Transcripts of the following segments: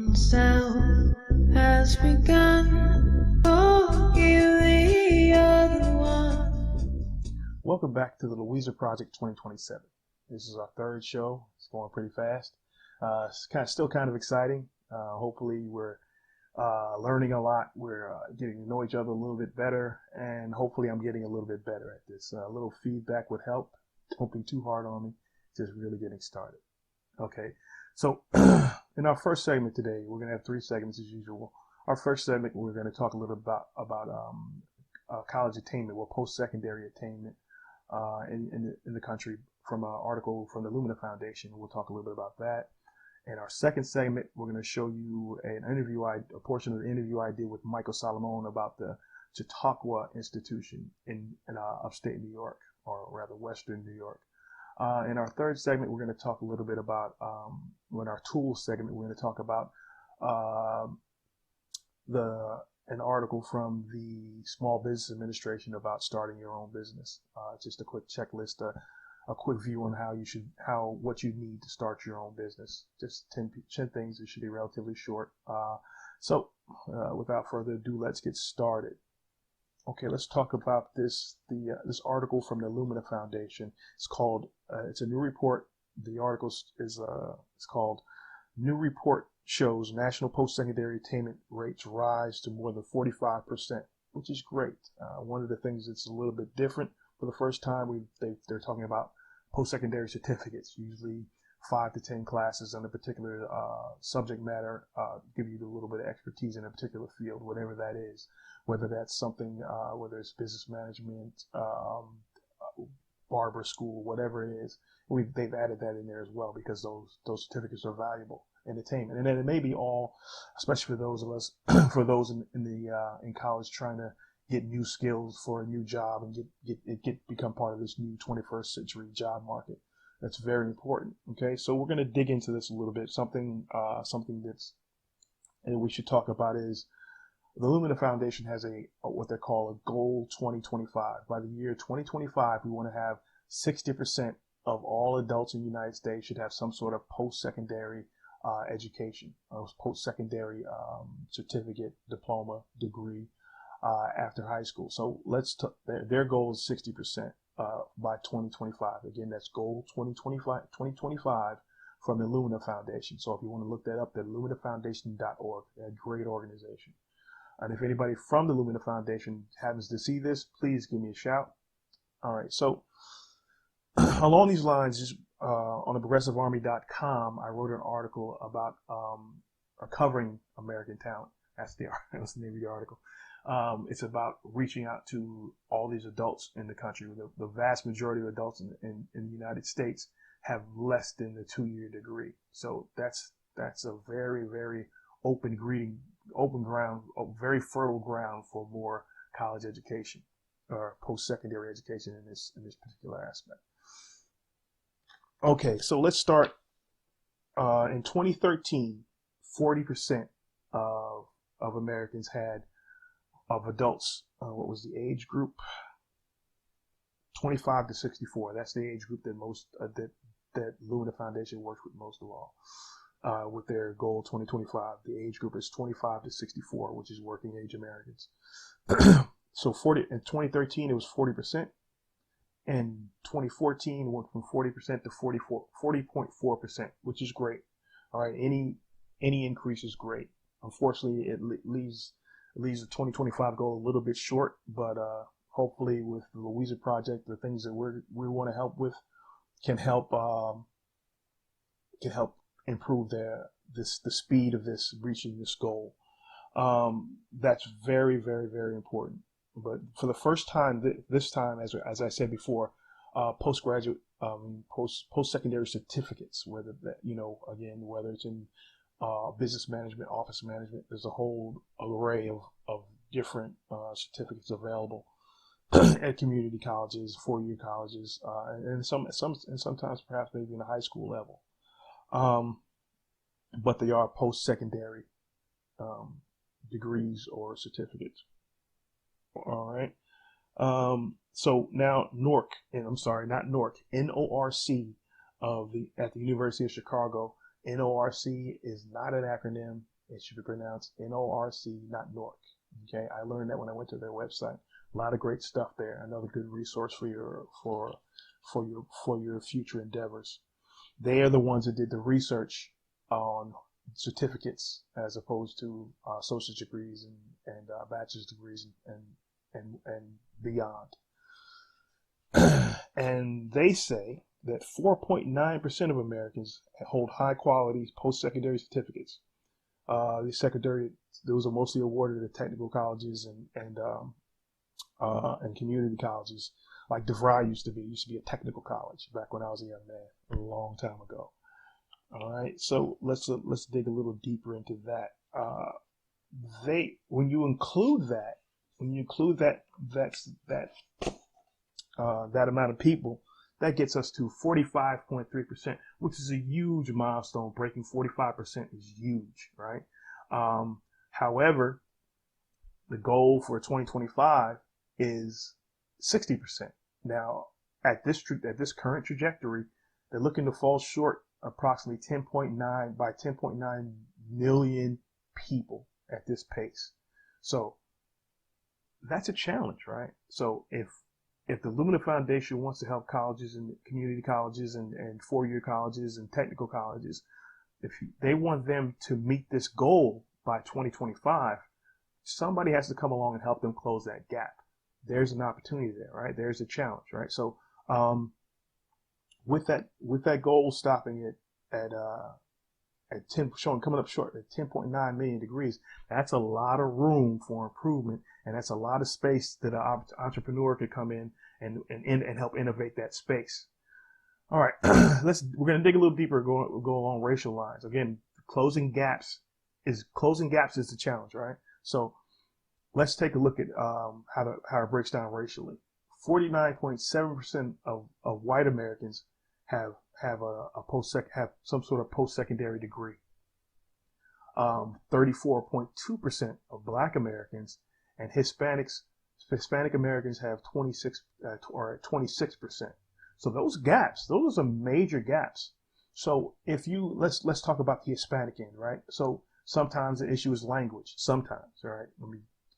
one sound has begun. Oh, give the other one. Welcome back to the Louisa Project 2027. This is our third show. It's going pretty fast. It's still kind of exciting. Hopefully we're learning a lot. We're getting to know each other a little bit better, and hopefully I'm getting a little bit better at this. A little feedback would help. Don't be too hard on me. Just really getting started. Okay, so in our first segment today, we're going to have 3 segments as usual. Our first segment, we're going to talk a little about college attainment, or post-secondary attainment in the country, from an article from the Lumina Foundation. We'll talk a little bit about that. In our second segment, we're going to show you a portion of the interview I did with Michael Salamone about the Chautauqua Institution in upstate New York, or rather Western New York. In our third segment, we're going to talk a little bit about, in our tools segment, we're going to talk about an article from the Small Business Administration about starting your own business. Just a quick checklist, a quick view on what you need to start your own business. Just 10 things. It should be relatively short. So without further ado, let's get started. Okay, let's talk about this article from the Lumina Foundation. It's called, it's a new report. The article is it's called New Report Shows National Post-Secondary Attainment Rates Rise to More Than 45%, which is great. One of the things that's a little bit different, for the first time, they're talking about post-secondary certificates, usually 5 to 10 classes on a particular subject matter, give you a little bit of expertise in a particular field, whatever that is. Whether that's something, whether it's business management, barber school, whatever it is, they've added that in there as well, because those certificates are valuable in attainment. And then it may be all, especially for those of us, for those in college trying to get new skills for a new job and become part of this new 21st century job market. That's very important. Okay, so we're going to dig into this a little bit. Something that's and we should talk about is the Lumina Foundation has what they call a goal 2025. By the year 2025, we want to have 60% of all adults in the United States should have some sort of post-secondary education, post-secondary certificate, diploma, degree after high school. So their goal is 60% by 2025. Again, that's goal 2025 from the Lumina Foundation. So if you want to look that up, that's luminafoundation.org. They're a great organization. And if anybody from the Lumina Foundation happens to see this, please give me a shout. All right. So along these lines, just on the progressivearmy.com, I wrote an article about covering American talent. That's the name of the article. It's about reaching out to all these adults in the country. The vast majority of adults in the United States have less than the 2-year degree. So that's a very, very open ground, very fertile ground for more college education or post-secondary education in this particular aspect. Okay, so let's start. In 2013, 40% of Americans of adults, what was the age group? 25 to 64. That's the age group that most that Lumina Foundation works with most of all. With their goal 2025, the age group is 25 to 64, which is working age Americans. So in 2013 it was 40%. In 2014 it went from 40% to 40.4%, which is great. All right, any increase is great. Unfortunately, it leaves the 2025 goal a little bit short, but hopefully with the Louisa Project, the things that we want to help with can help improve the speed of this reaching this goal. That's very, very, very important. But for the first time, this time, as I said before, postgraduate, post-secondary certificates, whether it's in business management, office management, there's a whole array of different certificates available at community colleges, 4-year colleges, and sometimes perhaps maybe in the high school level. But they are post-secondary degrees or certificates. All right. So now NORC, NORC at the University of Chicago. NORC is not an acronym. It should be pronounced N-O-R-C, not Nork. Okay, I learned that when I went to their website. A lot of great stuff there. Another good resource for your future endeavors. They are the ones that did the research on certificates as opposed to associate degrees and bachelor's degrees and beyond. And they say that 4.9% of Americans hold high quality post-secondary certificates. Those are mostly awarded at technical colleges and community colleges, like DeVry used to be. It used to be a technical college back when I was a young man, a long time ago. All right, so let's dig a little deeper into that. When you include that amount of people, that gets us to 45.3%, which is a huge milestone. Breaking 45% is huge, right? However, the goal for 2025 is 60%. Now, at this current trajectory, they're looking to fall short approximately 10.9 million people at this pace. So that's a challenge, right? So if the Lumina Foundation wants to help colleges and community colleges and four-year colleges and technical colleges, if they want them to meet this goal by 2025, somebody has to come along and help them close that gap. There's an opportunity there, right? There's a challenge, right? So with that goal stopping at 10, coming up short at 10.9 million degrees, that's a lot of room for improvement, and that's a lot of space that an entrepreneur could come in and help innovate that space. All right, we're gonna dig a little deeper, go along racial lines. Again, closing gaps is the challenge, right? So let's take a look at how it breaks down racially. 49.7% of white Americans have some sort of post-secondary degree. 34.2% of Black Americans and Hispanic Americans have 26%. So those are some major gaps. So if let's talk about the Hispanic end, right? So sometimes the issue is language. Sometimes, all right.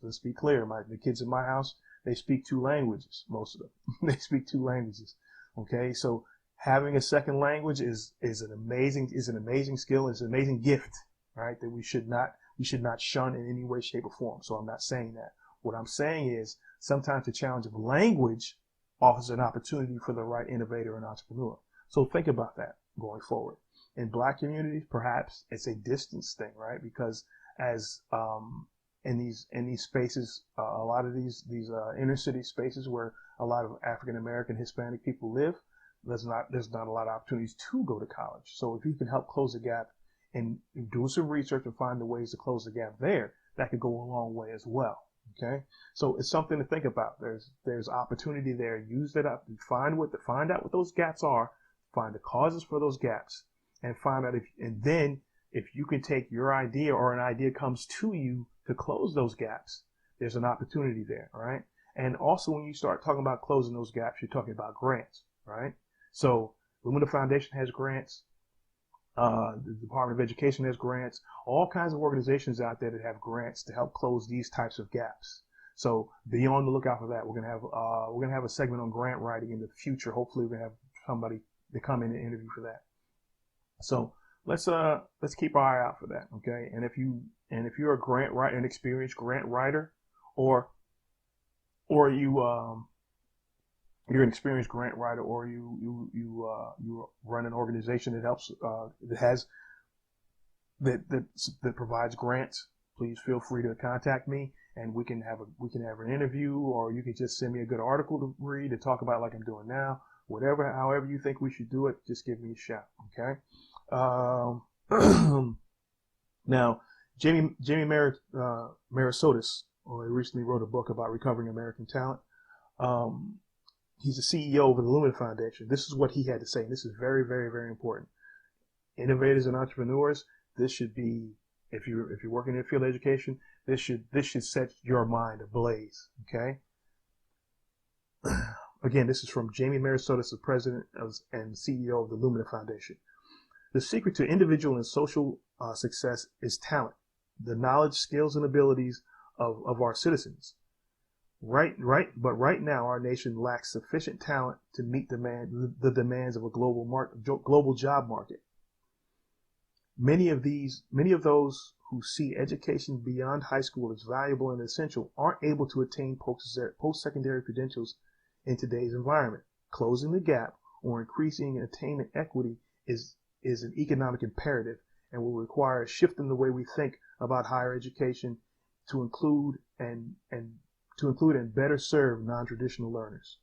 Let's be clear. The kids in my house, they speak two languages. Most of them, they speak two languages. Okay, so having a second language is an amazing skill. It's an amazing gift, right? That we should not shun in any way, shape, or form. So I'm not saying that. What I'm saying is sometimes the challenge of language offers an opportunity for the right innovator and entrepreneur. So think about that going forward. In Black communities, perhaps it's a distance thing, right? Because as in these spaces, a lot of these inner city spaces where a lot of African American, Hispanic people live, there's not a lot of opportunities to go to college. So if you can help close the gap and do some research and find the ways to close the gap there, that could go a long way as well. Okay, so it's something to think about. There's opportunity there. Use that up and find out what those gaps are, find the causes for those gaps, and find out if you can take your idea or an idea comes to you to close those gaps, there's an opportunity there, all right? And also when you start talking about closing those gaps, you're talking about grants, right? So Lumina Foundation has grants. The Department of Education has grants. All kinds of organizations out there that have grants to help close these types of gaps. So be on the lookout for that. We're gonna have a segment on grant writing in the future. Hopefully, we're gonna have somebody to come in and interview for that. So let's keep our eye out for that, okay? And if you're a grant writer, an experienced grant writer, or you're an experienced grant writer, or you run an organization that helps that provides grants, please feel free to contact me, and we can have an interview, or you can just send me a good article to read to talk about like I'm doing now. However you think we should do it, just give me a shout, okay? Now, Jamie Marisotis recently wrote a book about recovering American talent. He's the CEO of the Lumina Foundation. This is what he had to say. And this is very, very, very important. Innovators and entrepreneurs, this should be, if you're working in field education, this should set your mind ablaze. Okay. Again, this is from Jamie Marisotis, the president and CEO of the Lumina Foundation. The secret to individual and social success is talent. the knowledge, skills, and abilities of our citizens. But right now, our nation lacks sufficient talent to meet the demands of a global job market. Many of those who see education beyond high school as valuable and essential aren't able to attain post-secondary credentials in today's environment. Closing the gap or increasing attainment equity is an economic imperative and will require a shift in the way we think about higher education to include and better serve non-traditional learners.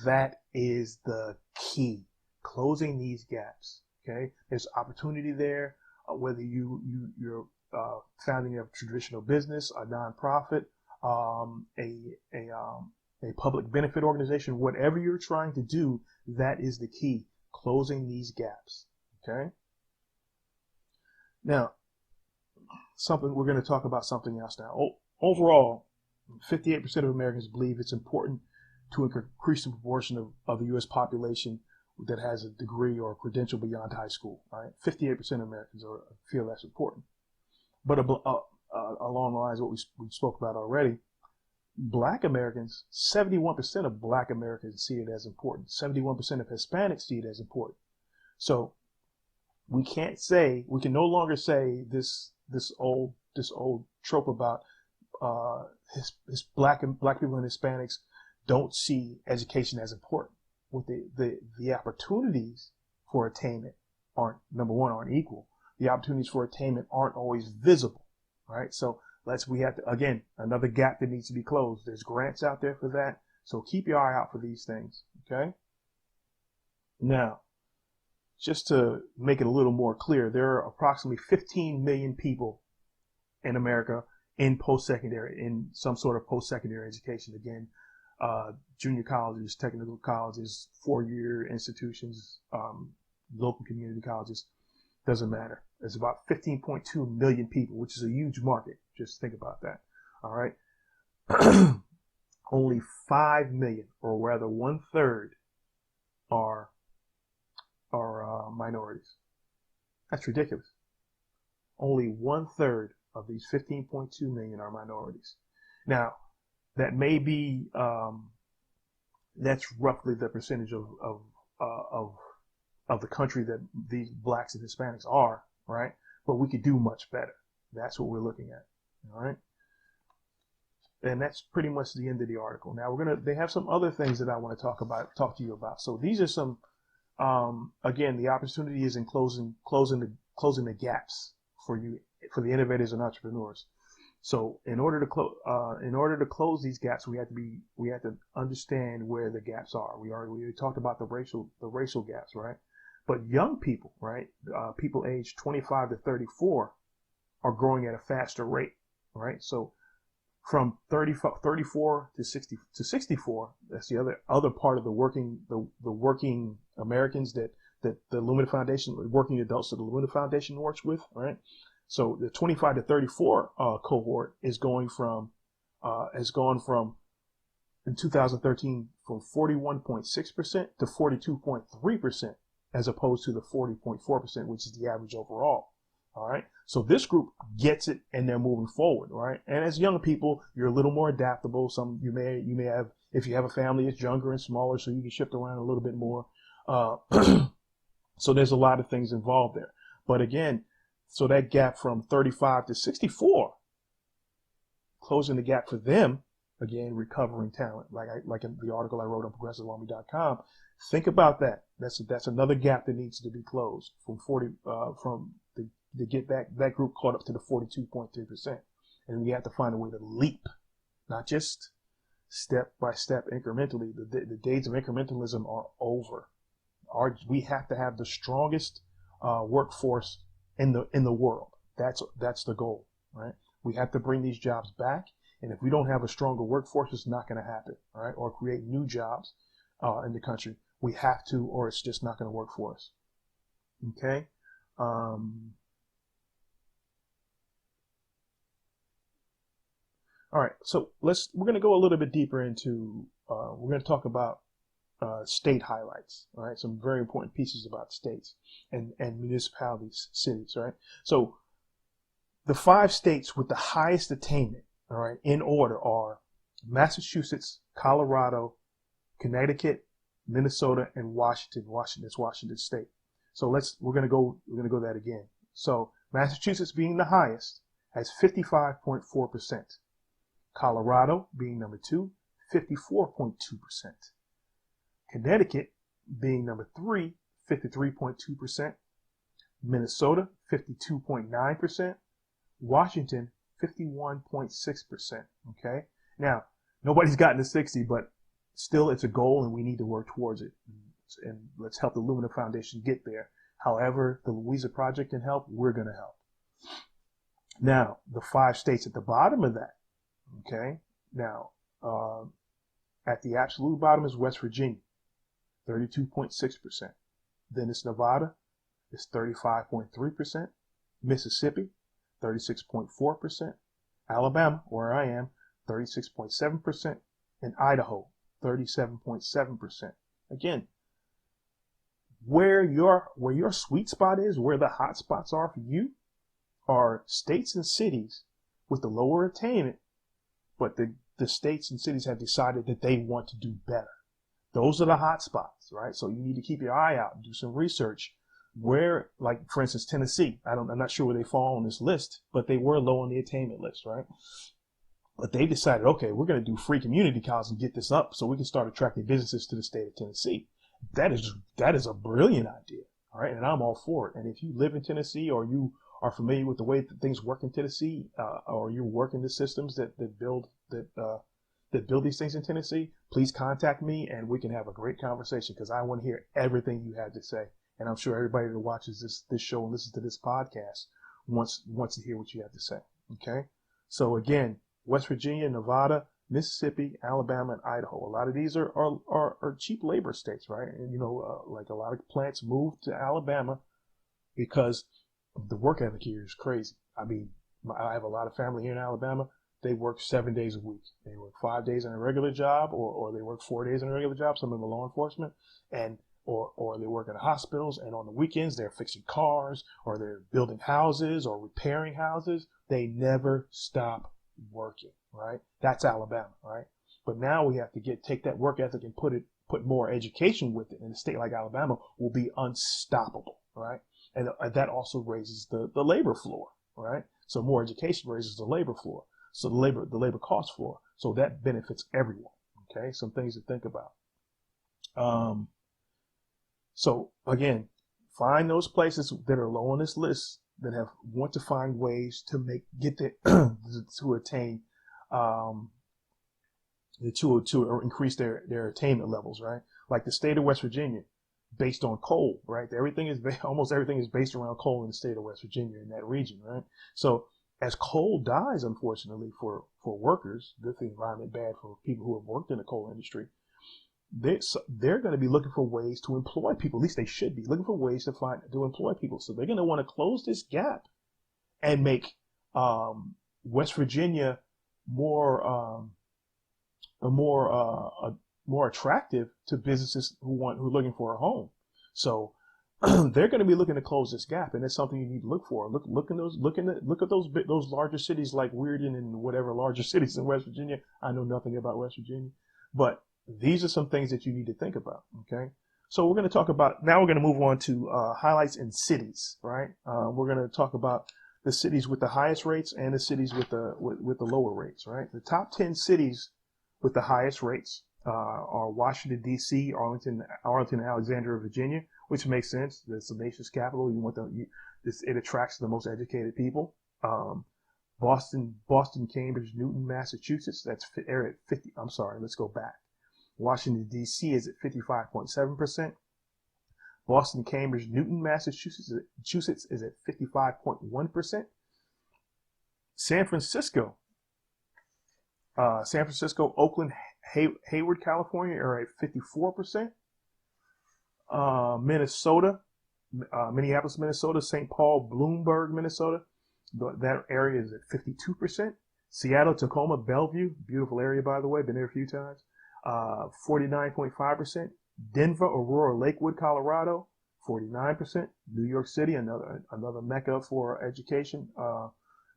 That is the key, closing these gaps. Okay, there's opportunity there, whether you're founding a traditional business, a nonprofit, a public benefit organization, whatever you're trying to do, that is the key, closing these gaps. Okay. Now, we're going to talk about something else now. Overall, 58% of Americans believe it's important to increase the proportion of the U.S. population that has a degree or a credential beyond high school. Right, 58% of Americans feel that's important. But along the lines of what we spoke about already, Black Americans, 71% of Black Americans see it as important. 71% of Hispanics see it as important. So we can no longer say this old trope about his black people and Hispanics don't see education as important. With the opportunities for attainment aren't equal. The opportunities for attainment aren't always visible. Right? So we have to, again, another gap that needs to be closed. There's grants out there for that. So keep your eye out for these things. Okay. Now, just to make it a little more clear, there are approximately 15 million people in America in some sort of post-secondary education. Again, junior colleges, technical colleges, 4-year institutions, local community colleges, doesn't matter. There's about 15.2 million people, which is a huge market. Just think about that. All right. Only 5 million, or rather 1/3, are minorities. That's ridiculous. Only 1/3 of these 15.2 million are minorities. Now, that may be that's roughly the percentage of the country that these blacks and Hispanics are, right? But we could do much better. That's what we're looking at. All right. And that's pretty much the end of the article. Now they have some other things that I want to talk to you about. So these are some, again, the opportunity is in closing the gaps for the innovators and entrepreneurs. So in order to close these gaps, we have to understand where the gaps are. We already talked about the racial gaps, right? But young people, right? People aged 25 to 34 are growing at a faster rate, right? So from 34 to 64, that's the other part of the working Americans that the Lumina Foundation, working adults that the Lumina Foundation works with, right? So the 25 to 34 cohort has gone from in 2013 from 41.6% to 42.3%, as opposed to the 40.4%, which is the average overall. All right. So this group gets it and they're moving forward. Right. And as young people, you're a little more adaptable. You may have, if you have a family, it's younger and smaller, so you can shift around a little bit more. So there's a lot of things involved there. But again, so that gap from 35 to 64, closing the gap for them, again, recovering talent, like in the article I wrote on progressivearmy.com. Think about that. That's another gap that needs to be closed to get that group caught up to the 42.3%. And we have to find a way to leap, not just step by step incrementally. The days of incrementalism are over. We have to have the strongest workforce in the world. That's the goal, right? We have to bring these jobs back. And if we don't have a stronger workforce, it's not going to happen, right? Or create new jobs in the country. We have to, or it's just not going to work for us. Okay. All right, so we're going to go a little bit deeper into, we're going to talk about state highlights, all right? Some very important pieces about states and municipalities, cities, right? So The 5 states with the highest attainment, all right, in order are Massachusetts, Colorado, Connecticut, Minnesota, and Washington. It's Washington State. So we're gonna go that again. So Massachusetts being the highest has 55.4%. Colorado being number 2, 54.2%. Connecticut being number 3, 53.2%. Minnesota 52.9%. Washington 51.6%. Okay. Now nobody's gotten to 60, but still it's a goal and we need to work towards it. And let's help the Lumina Foundation get there. However the Louisa Project can help, we're going to help. Now, the 5 states at the bottom of that, okay? Now, at the absolute bottom is West Virginia, 32.6%. Then it's Nevada, it's 35.3%. Mississippi, 36.4%. Alabama, where I am, 36.7%. And Idaho, 37.7%. Again, where your sweet spot is, where the hot spots are for you, are states and cities with the lower attainment, but the states and cities have decided that they want to do better. Those are the hot spots, right? So you need to keep your eye out and do some research. Where, like for instance, Tennessee, I'm not sure where they fall on this list, but they were low on the attainment list, right? But they decided, okay, we're going to do free community colleges and get this up so we can start attracting businesses to the state of Tennessee. That is a brilliant idea, all right? And I'm all for it. And if you live in Tennessee or you are familiar with the way that things work in Tennessee, or you work in the systems that build these things in Tennessee, please contact me and we can have a great conversation because I want to hear everything you have to say. And I'm sure everybody that watches this show and listens to this podcast wants to hear what you have to say. Okay. So again, West Virginia, Nevada, Mississippi, Alabama, and Idaho. A lot of these are cheap labor states, right? And like a lot of plants move to Alabama because the work ethic here is crazy. I mean, I have a lot of family here in Alabama. They work 7 days a week. They work 5 days in a regular job, or they work 4 days in a regular job. Some of them are law enforcement, or they work in hospitals. And on the weekends, they're fixing cars, or they're building houses, or repairing houses. They never stop working, right? That's Alabama, right? But now we have to take that work ethic and put more education with it. And a state like Alabama will be unstoppable, right? And that also raises the labor floor, right? So more education raises the labor floor. So the labor cost floor. So that benefits everyone. Okay, some things to think about. So again, find those places that are low on this list that want to find ways to to attain to increase their attainment levels, right? Like the state of West Virginia, based on coal, right? Almost everything is based around coal in the state of West Virginia, in that region, right? So as coal dies, unfortunately, for workers, good for the environment, bad for people who have worked in the coal industry, they're going to be looking for ways to employ people. At least they should be looking for ways to employ people. So they're going to want to close this gap and make West Virginia more attractive to businesses who are looking for a home. So they're going to be looking to close this gap, and that's something you need to look for. Look at those larger cities like Weirden and whatever larger cities in West Virginia. I know nothing about West Virginia, but these are some things that you need to think about. Okay, so we're going to talk about now. We're going to move on to highlights in cities. Right, we're going to talk about the cities with the highest rates and the cities with the lower rates. Right, the top 10 cities with the highest rates are Washington, D.C., Arlington, and Alexandria, Virginia, which makes sense. It's the nation's capital. It attracts the most educated people. Boston, Cambridge, Newton, Massachusetts. That's at 50. I'm sorry. Let's go back. Washington, D.C. is at 55.7%. Boston, Cambridge, Newton, Massachusetts is at 55.1%. San Francisco, Oakland, Hayward, California are at 54%. Minnesota, Minneapolis, Minnesota, St. Paul, Bloomberg, Minnesota, that area is at 52%. Seattle, Tacoma, Bellevue, beautiful area, by the way, been there a few times, 49.5%. Denver, Aurora, Lakewood, Colorado, 49%. New York City, another mecca for education,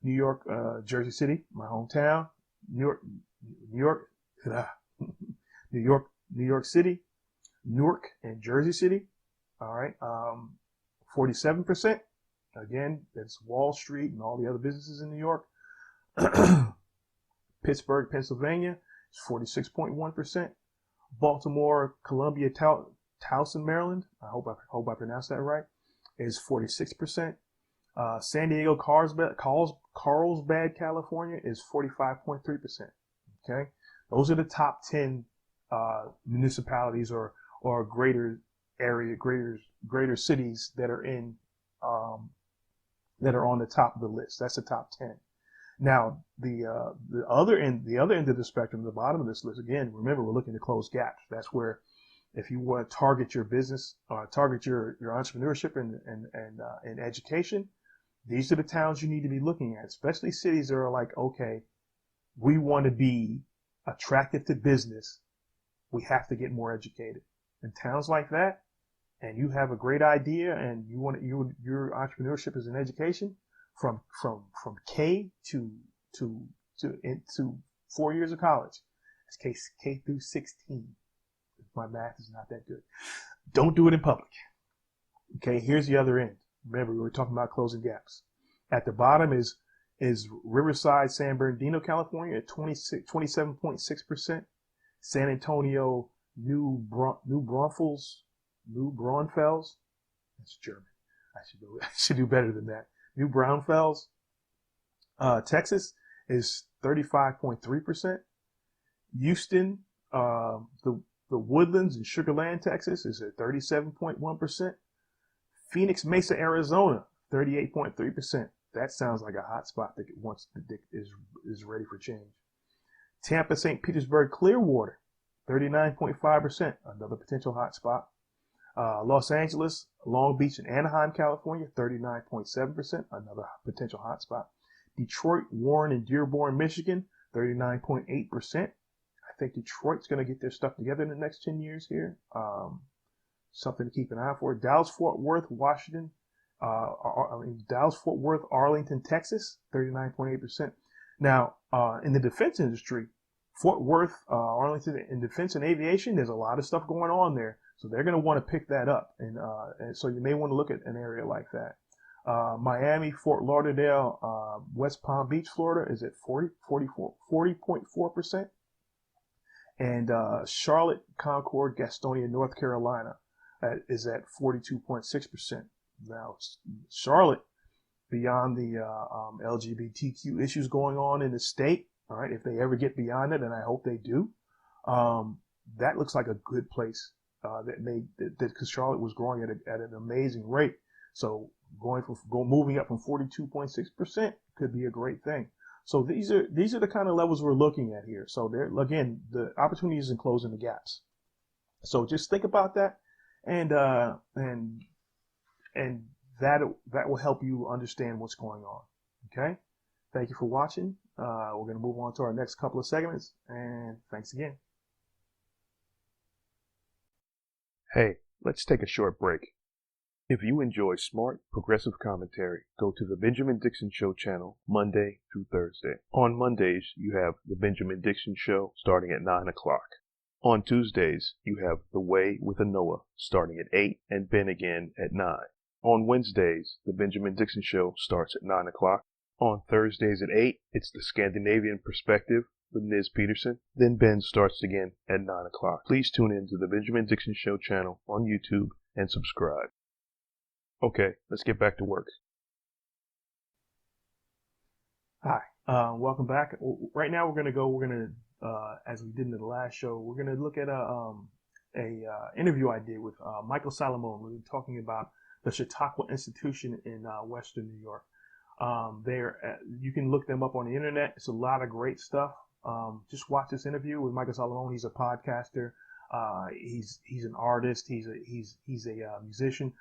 New York, Jersey City, my hometown, New York, New York, New York, New York City, Newark, and Jersey City. All right, 47%. Again, that's Wall Street and all the other businesses in New York. Pittsburgh, Pennsylvania is 46.1%. Baltimore, Columbia, Towson, Maryland. I hope I pronounced that right. Is 46%. San Diego, Carlsbad, California is 45.3%. Okay, those are the top 10 municipalities or greater cities that are in that are on the top of the list. That's the top 10. Now, the other end of the spectrum, the bottom of this list, again, remember, we're looking to close gaps. That's where, if you want to target your business, target your entrepreneurship and education, these are the towns you need to be looking at, especially cities that are like, okay, we want to be attractive to business. We have to get more educated. In towns like that, and you have a great idea and you want your entrepreneurship is in education, from K to 4 years of college. It's K through 16. My math is not that good. Don't do it in public. Okay, here's the other end. Remember, we were talking about closing gaps. At the bottom is Riverside, San Bernardino, California at 27.6%. San Antonio, New Braunfels. That's German. I should do better than that. New Braunfels, Texas is 35.3%. Houston, the Woodlands in Sugar Land, Texas is at 37.1%. Phoenix Mesa, Arizona, 38.3%. That sounds like a hot spot that is ready for change. Tampa, St. Petersburg, Clearwater, 39.5%, another potential hot spot. Los Angeles, Long Beach, and Anaheim, California, 39.7%, another potential hotspot. Detroit, Warren, and Dearborn, Michigan, 39.8%. I think Detroit's going to get their stuff together in the next 10 years here. Something to keep an eye out for. Dallas, Fort Worth, Washington. Dallas, Fort Worth, Arlington, Texas, 39.8%. Now, in the defense industry, Fort Worth, Arlington, in defense and aviation, there's a lot of stuff going on there. So they're going to want to pick that up. And so you may want to look at an area like that. Miami, Fort Lauderdale, West Palm Beach, Florida is at 40.4%. And Charlotte, Concord, Gastonia, North Carolina is at 42.6%. Now, Charlotte, beyond the LGBTQ issues going on in the state, all right, if they ever get beyond it, and I hope they do, that looks like a good place. Because Charlotte was growing at an amazing rate, so moving up from 42.6% could be a great thing. So these are the kind of levels we're looking at here. So there again, the opportunities in closing the gaps. So just think about that, and that will help you understand what's going on. Okay, thank you for watching. We're going to move on to our next couple of segments, and thanks again. Hey, let's take a short break. If you enjoy smart, progressive commentary, go to the Benjamin Dixon Show channel Monday through Thursday. On Mondays, you have the Benjamin Dixon Show starting at 9 o'clock. On Tuesdays, you have The Way with Anoa starting at 8 and Ben again at 9. On Wednesdays, the Benjamin Dixon Show starts at 9 o'clock. On Thursdays at 8, it's the Scandinavian Perspective with Ms. Pedersen. Then Ben starts again at 9 o'clock. Please tune in to the Benjamin Dixon Show channel on YouTube and subscribe. Okay, let's get back to work. Hi, welcome back. Right now we're gonna as we did in the last show, we're gonna look at a interview I did with Michael Salamone. We were talking about the Chautauqua Institution in Western New York. You can look them up on the internet. It's a lot of great stuff. Just watch this interview with Michael Salamone. He's a podcaster. He's an artist. He's a musician.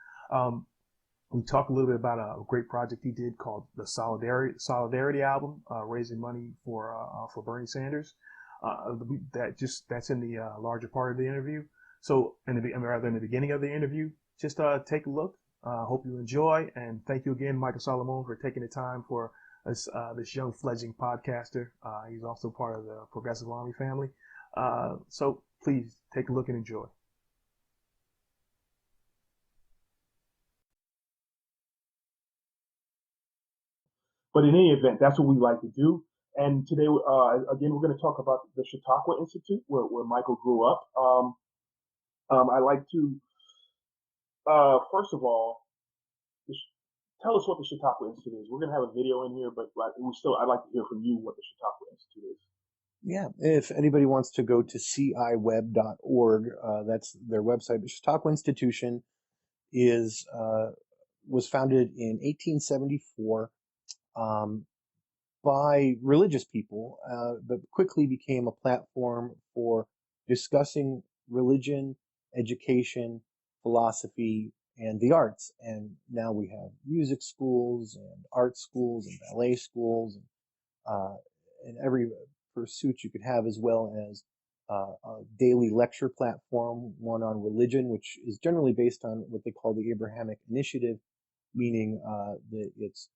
We talked a little bit about a great project he did called the Solidarity album, raising money for Bernie Sanders. That's in the larger part of the interview. So, in the beginning of the interview, just take a look. Hope you enjoy, and thank you again, Michael Salamone, for taking the time for this young fledgling podcaster. He's also part of the Progressive Army family. So please take a look and enjoy. But in any event, that's what we like to do. And today, again, we're going to talk about the Chautauqua Institute, where Michael grew up. I like to, first of all, tell us what the Chautauqua Institute is. We're going to have a video in here, but I'd like to hear from you what the Chautauqua Institute is. Yeah, if anybody wants to go to ciweb.org, that's their website. The Chautauqua Institution was founded in 1874 by religious people, but quickly became a platform for discussing religion, education, philosophy, and the arts. And now we have music schools and art schools and ballet schools and every pursuit you could have, as well as a daily lecture platform, one on religion, which is generally based on what they call the Abrahamic Initiative, meaning that it's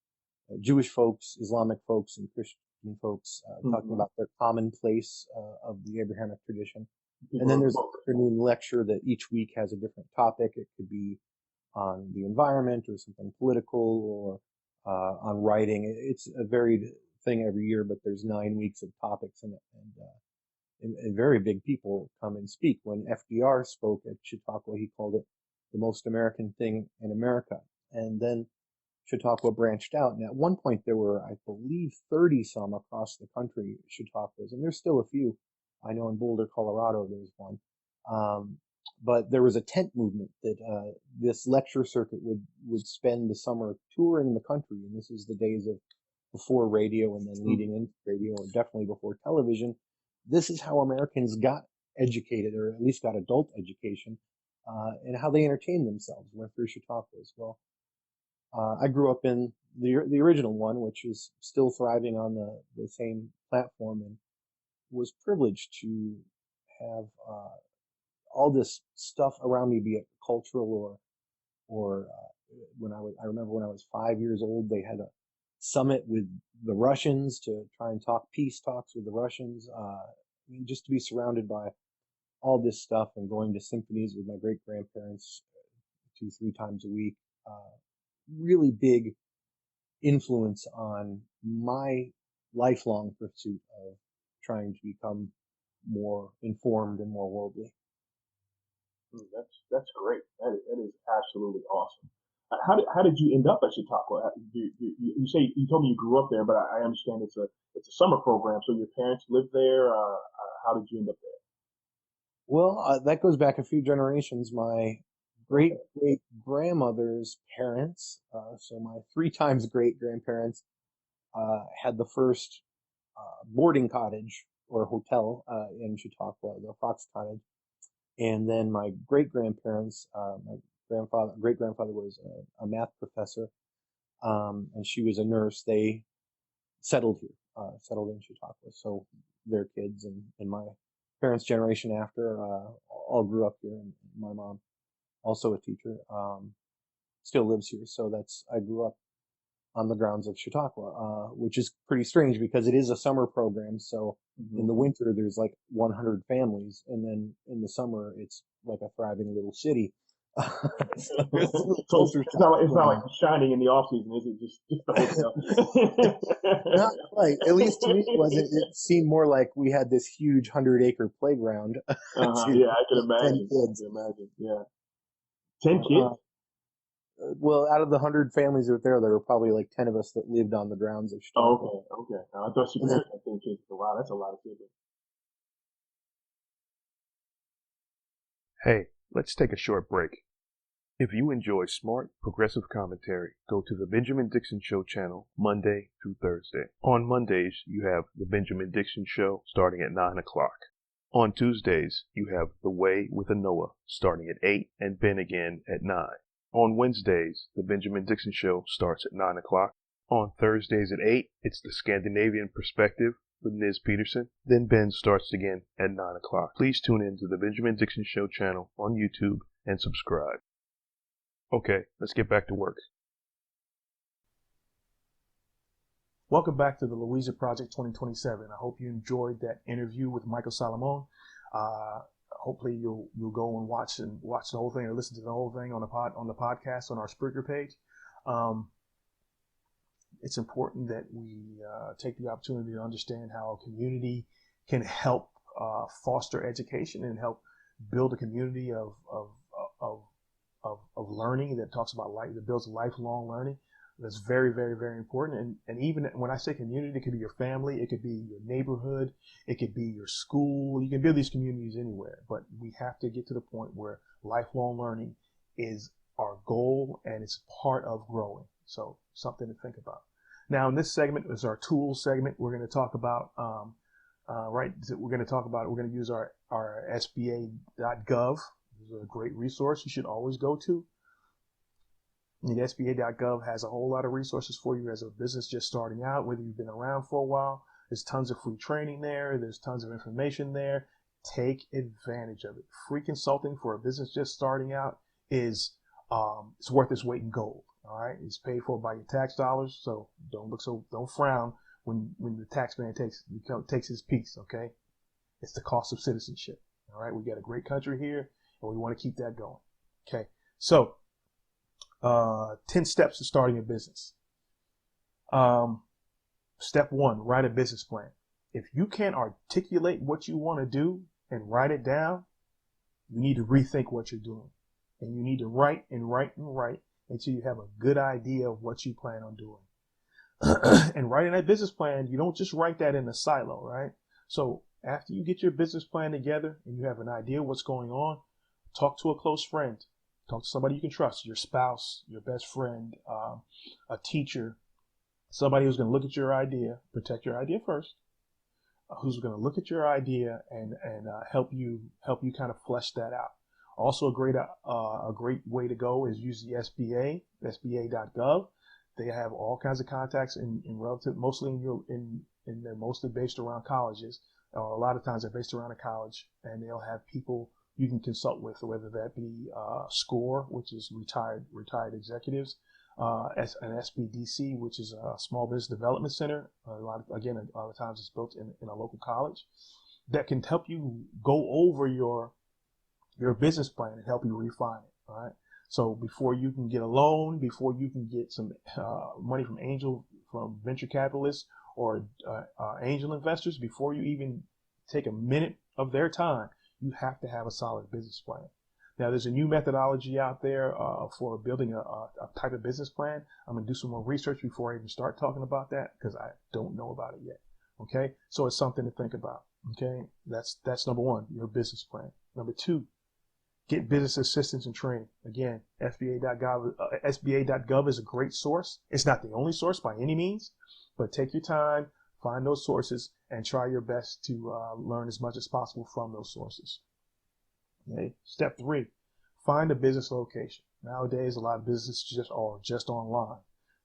Jewish folks, Islamic folks, and Christian folks talking about their commonplace of the Abrahamic tradition. And then there's an afternoon lecture that each week has a different topic. It could be on the environment or something political or on writing. It's a varied thing every year, but there's 9 weeks of topics in it. And very big people come and speak. When FDR spoke at Chautauqua, he called it the most American thing in America. And then Chautauqua branched out. And at one point there were, I believe, 30 some across the country, Chautauquas. And there's still a few. I know in Boulder, Colorado, there's one. But there was a tent movement that this lecture circuit would spend the summer touring the country. And this is the days of before radio and then leading into radio, or definitely before television. This is how Americans got educated, or at least got adult education, and how they entertained themselves, went through Chautauqua as well. I grew up in the original one, which is still thriving on the same platform, and was privileged to have all this stuff around me, be it cultural or I remember when I was 5 years old, they had a summit with the Russians to try and talk peace talks with the Russians. I mean, just to be surrounded by all this stuff and going to symphonies with my great grandparents 2-3 times a week. Really big influence on my lifelong pursuit of trying to become more informed and more worldly. That's great. That is absolutely awesome. How did you end up at Chautauqua? You told me you grew up there, but I understand it's a summer program. So your parents lived there. How did you end up there? Well, that goes back a few generations. My great grandmother's parents, so my 3 times great grandparents, had the first boarding cottage or hotel in Chautauqua, the Fox Cottage. And then my great grandparents, my great grandfather was a math professor, and she was a nurse. They settled here, settled in Chautauqua. So their kids and my parents' generation after all grew up here. And my mom, also a teacher, still lives here. So I grew up on the grounds of Chautauqua, which is pretty strange because it is a summer program. So in the winter, there's like 100 families. And then in the summer, it's like a thriving little city. So it's not like Shining in the off season, is it? Just the hotel. Not quite. At least to me, it wasn't. It seemed more like we had this huge 100-acre playground. Yeah, I can imagine. 10 kids. I can imagine. Yeah, 10 kids. Well, out of the 100 families that were there were probably like 10 of us that lived on the grounds of Chautauqua. Okay. I thought you had 10 kids. Wow, that's a lot of kids. Hey, let's take a short break. If you enjoy smart, progressive commentary, go to the Benjamin Dixon Show channel Monday through Thursday. On Mondays, you have the Benjamin Dixon Show starting at 9 o'clock. On Tuesdays, you have The Way with Anoa starting at 8 and Ben again at 9. On Wednesdays, the Benjamin Dixon Show starts at 9 o'clock. On Thursdays at 8, it's the Scandinavian Perspective with Ms. Pedersen. Then Ben starts again at 9 o'clock. Please tune in to the Benjamin Dixon Show channel on YouTube and subscribe. Okay, let's get back to work. Welcome back to the Louisa Project 2027. I hope you enjoyed that interview with Michael Salamone. Hopefully you'll go and watch the whole thing or listen to the whole thing on the podcast on our Spreaker page. It's important that we take the opportunity to understand how a community can help foster education and help build a community of learning that talks about life, that builds lifelong learning. That's very, very, very important. And even when I say community, it could be your family, it could be your neighborhood, it could be your school. You can build these communities anywhere, but we have to get to the point where lifelong learning is our goal and it's part of growing. So something to think about. Now, in this segment is our tools segment. We're going to talk about, we're going to use our SBA.gov. This is a great resource you should always go to. The SBA.gov has a whole lot of resources for you as a business just starting out, whether you've been around for a while. There's tons of free training there. There's tons of information there. Take advantage of it. Free consulting for a business just starting out is it's worth its weight in gold. All right, it's paid for by your tax dollars, so don't frown when the tax man takes his piece. Okay, it's the cost of citizenship. All right, we got a great country here, and we want to keep that going. Okay, so 10 steps to starting a business. Step 1, write a business plan. If you can't articulate what you want to do and write it down, you need to rethink what you're doing. And you need to write and write and write until you have a good idea of what you plan on doing. And writing that business plan, you don't just write that in a silo, right? So after you get your business plan together and you have an idea of what's going on, talk to a close friend. Talk to somebody you can trust, your spouse, your best friend, a teacher, somebody who's going to look at your idea, protect your idea first, who's going to look at your idea and help you kind of flesh that out. Also, a great way to go is use the SBA, SBA.gov. They have all kinds of contacts they're mostly based around colleges. A lot of times they're based around a college, and they'll have people you can consult with, whether that be SCORE, which is retired executives, an SBDC, which is a small business development center. A lot of times it's built in a local college that can help you go over your business plan and help you refine it. All right. So before you can get a loan, before you can get some money from venture capitalists or angel investors, before you even take a minute of their time, you have to have a solid business plan. Now, there's a new methodology out there for building a type of business plan. I'm going to do some more research before I even start talking about that because I don't know about it yet. Okay, so it's something to think about. Okay, that's number 1, your business plan. Number 2, get business assistance and training. Again, SBA.gov is a great source. It's not the only source by any means, but take your time, find those sources, and try your best to learn as much as possible from those sources. Okay. Step 3, find a business location. Nowadays, a lot of businesses are just online,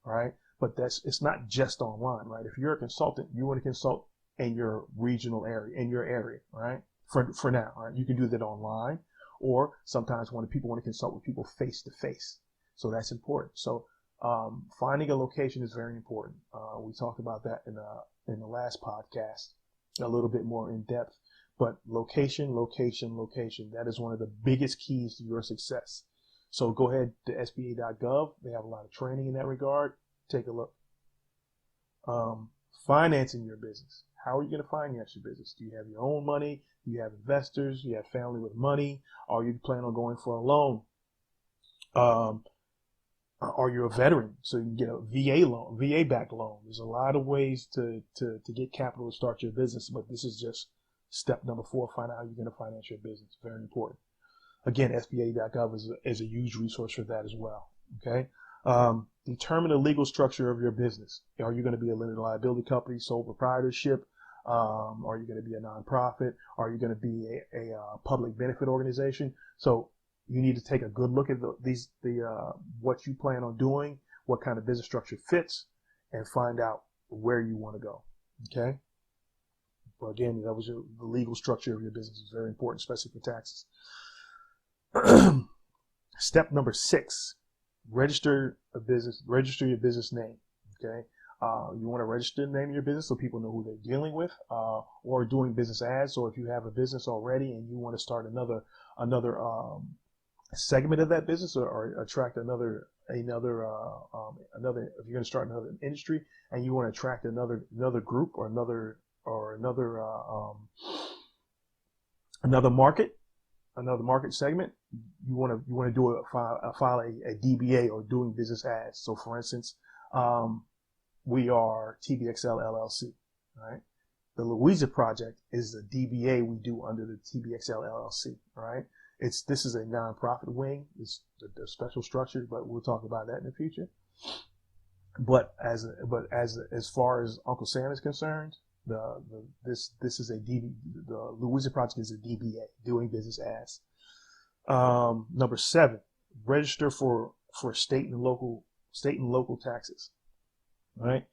right? But it's not just online, right? If you're a consultant, you want to consult in your regional area, in your area, right? For now, right? You can do that online, or sometimes when people want to consult with people face to face. So that's important. So finding a location is very important. We talked about that in the last podcast a little bit more in depth. But location. That is one of the biggest keys to your success. So go ahead to SBA.gov. They have a lot of training in that regard. Take a look. Financing your business. How are you going to finance your business? Do you have your own money? Do you have investors? Do you have family with money? Are you planning on going for a loan? Are you a veteran? So you can get a VA loan, VA-backed loan. There's a lot of ways to get capital to start your business, but this is just step number 4, find out how you're going to finance your business. Very important. Again, SBA.gov is a huge resource for that as well. Okay. Determine the legal structure of your business. Are you going to be a limited liability company, sole proprietorship? Are you going to be a nonprofit? Are you going to be a public benefit organization? So you need to take a good look at what you plan on doing, what kind of business structure fits, and find out where you want to go. Okay. But again, that was the legal structure of your business is very important, especially for taxes. Step number 6, register your business name. Okay. You want to register the name of your business so people know who they're dealing with, or doing business ads. So if you have a business already and you want to start another segment of that business, or attract another, if you're going to start another industry and you want to attract another group or another market segment, you want to file a DBA, or doing business ads. So for instance, we are TBXL LLC, right? The Louisa Project is the DBA we do under the TBXL LLC, right? This is a nonprofit wing. It's the special structure, but we'll talk about that in the future. But as far as Uncle Sam is concerned, this is the Louisa Project is a DBA, doing business as. Number 7, register for state and local taxes. Right?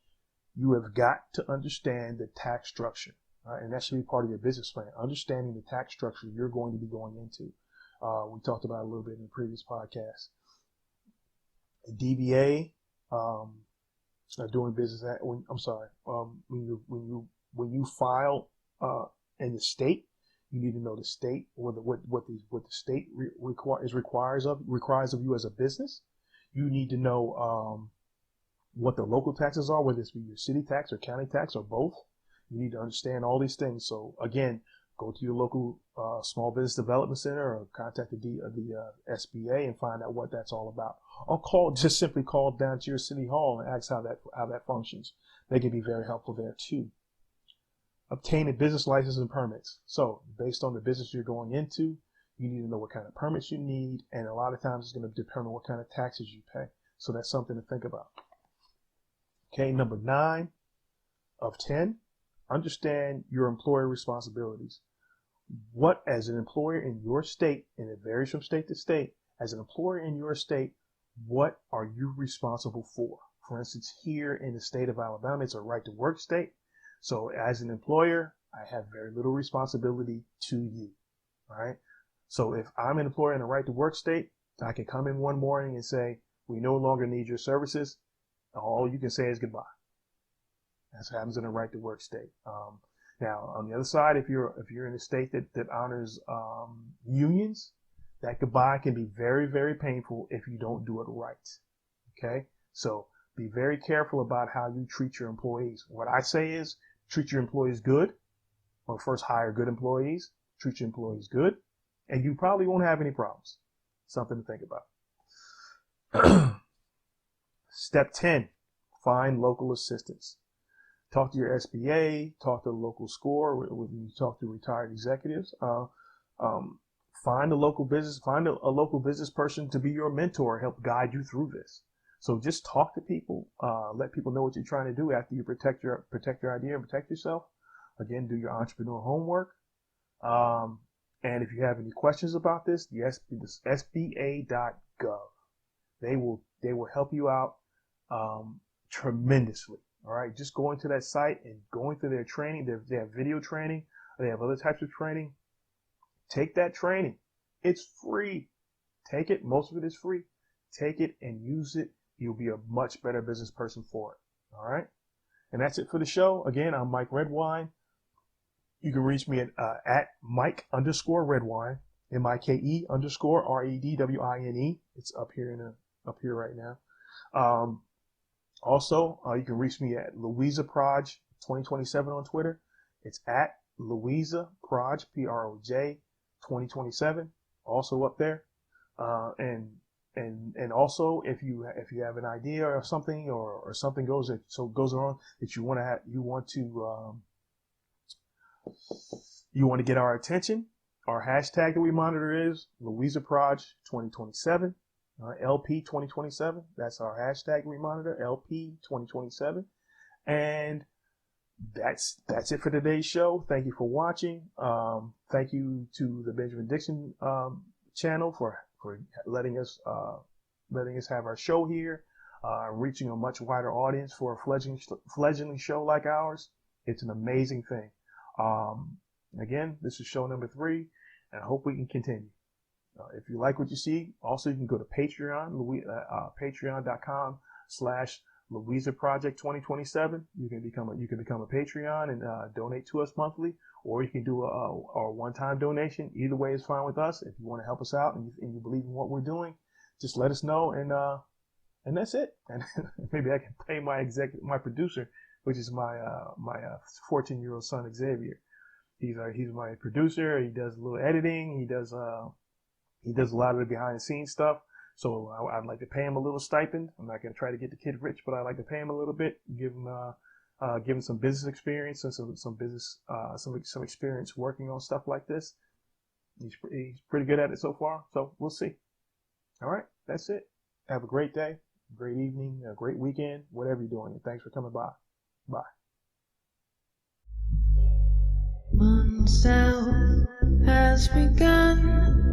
You have got to understand the tax structure, right? And that should be part of your business plan. Understanding the tax structure you're going to be going into. We talked about it a little bit in the previous podcast. DBA, doing business at, when you file in the state, you need to know the state, what the state requires of you as a business. You need to know what the local taxes are, whether it's be your city tax or county tax or both. You need to understand all these things. So again, go to your local small business development center, or contact the SBA and find out what that's all about. Or simply call down to your city hall and ask how that functions. They can be very helpful there too. Obtain a business license and permits. So based on the business you're going into, you need to know what kind of permits you need, and a lot of times it's going to determine what kind of taxes you pay. So that's something to think about. Okay, number 9 of 10, understand your employer responsibilities. What, as an employer in your state, and it varies from state to state, as an employer in your state, what are you responsible for? For instance, here in the state of Alabama, it's a right to work state. So as an employer, I have very little responsibility to you, right? So if I'm an employer in a right to work state, I can come in one morning and say, we no longer need your services. All you can say is goodbye. That's what happens in a right to work state. Now, on the other side, if you're in a state that honors unions, that goodbye can be very, very painful if you don't do it right. Okay, so be very careful about how you treat your employees. What I say is treat your employees good, or first hire good employees. Treat your employees good, and you probably won't have any problems. Something to think about. Step 10, find local assistance. Talk to your SBA, talk to the local SCORE, when you talk to retired executives. Find a local business person to be your mentor, help guide you through this. So just talk to people, let people know what you're trying to do after you protect your idea and protect yourself. Again, do your entrepreneur homework. And if you have any questions about this, the SBA.gov. They will help you out tremendously. All right, just going to that site and going through their training. They have video training. They have other types of training. Take that training. It's free. Take it. Most of it is free. Take it and use it. You'll be a much better business person for it. All right. And that's it for the show. Again, I'm Mike Redwine. You can reach me at Mike_Redwine, MIKE_REDWINE. It's up here right now. Also, you can reach me at Louisa Project 2027 on Twitter. It's at Louisa Project, PROJ 2027. Also up there. And also, if you have an idea or something, or something goes wrong that you want to get our attention, our hashtag that we monitor is Louisa Project 2027. LP 2027. That's our hashtag we monitor, LP 2027. And that's it for today's show. Thank you for watching. Thank you to the Benjamin Dixon channel for letting us have our show here, reaching a much wider audience for a fledgling show like ours. It's an amazing thing. Again, this is show number 3, and I hope we can continue. If you like what you see, also you can go to Patreon, patreon.com/Louisa Louisa Project 2027. You can become a Patreon and donate to us monthly, or you can do a one-time donation. Either way is fine with us. If you want to help us out and you believe in what we're doing, just let us know, and that's it. And maybe I can pay my producer, which is my 14-year-old son Xavier. He's my producer. He does a little editing. He does a lot of the behind the scenes stuff. So I'd like to pay him a little stipend. I'm not going to try to get the kid rich, but I'd like to pay him a little bit, give him some business experience and some experience working on stuff like this. He's pretty good at it so far. So we'll see. All right, that's it. Have a great day, great evening, a great weekend, whatever you're doing. And thanks for coming by. Bye. Months now has begun.